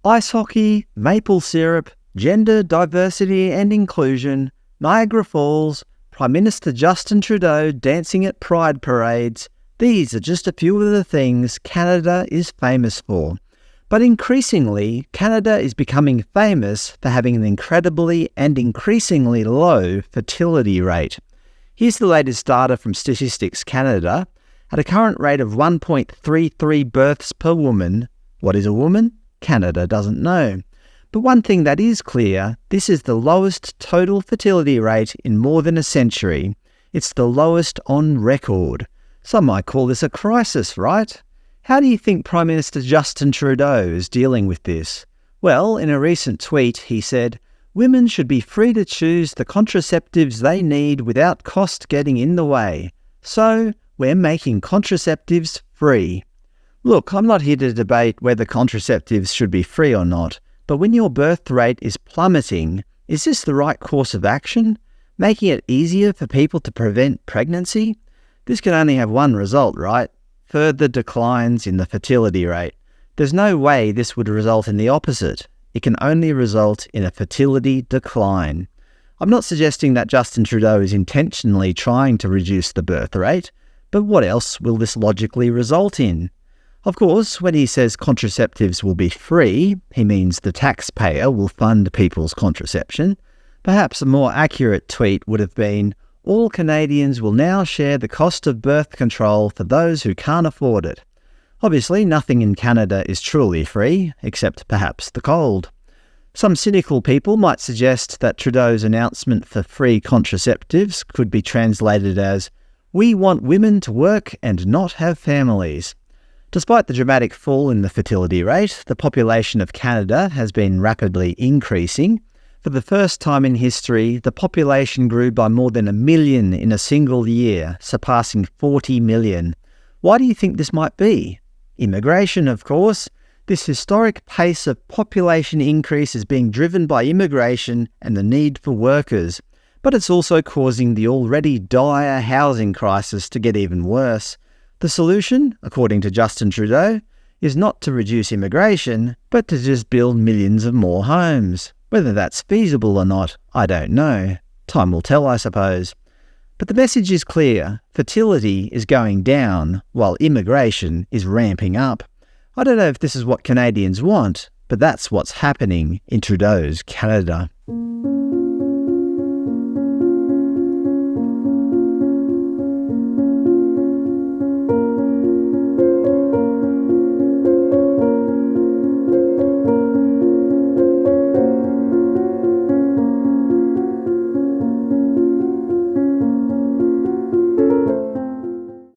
Ice hockey, maple syrup, gender diversity and inclusion, Niagara Falls, Prime Minister Justin Trudeau dancing at pride parades. These are just a few of the things Canada is famous for. But increasingly, Canada is becoming famous for having an incredibly and increasingly low fertility rate. Here's the latest data from Statistics Canada. At a current rate of 1.33 births per woman, what is a woman? Canada doesn't know. But one thing that is clear, this is the lowest total fertility rate in more than a century. It's the lowest on record. Some might call this a crisis, right? How do you think Prime Minister Justin Trudeau is dealing with this? Well, in a recent tweet, he said, "Women should be free to choose the contraceptives they need without cost getting in the way. So, we're making contraceptives free." Look, I'm not here to debate whether contraceptives should be free or not, but when your birth rate is plummeting, is this the right course of action? Making it easier for people to prevent pregnancy? This can only have one result, right? Further declines in the fertility rate. There's no way this would result in the opposite. It can only result in a fertility decline. I'm not suggesting that Justin Trudeau is intentionally trying to reduce the birth rate, but what else will this logically result in? Of course, when he says contraceptives will be free, he means the taxpayer will fund people's contraception. Perhaps a more accurate tweet would have been, "All Canadians will now share the cost of birth control for those who can't afford it." Obviously, nothing in Canada is truly free, except perhaps the cold. Some cynical people might suggest that Trudeau's announcement for free contraceptives could be translated as, "We want women to work and not have families." Despite the dramatic fall in the fertility rate, the population of Canada has been rapidly increasing. For the first time in history, the population grew by more than 1 million in a single year, surpassing 40 million. Why do you think this might be? Immigration, of course. This historic pace of population increase is being driven by immigration and the need for workers. But it's also causing the already dire housing crisis to get even worse. The solution, according to Justin Trudeau, is not to reduce immigration, but to just build millions of more homes. Whether that's feasible or not, I don't know. Time will tell, I suppose. But the message is clear. Fertility is going down, while immigration is ramping up. I don't know if this is what Canadians want, but that's what's happening in Trudeau's Canada.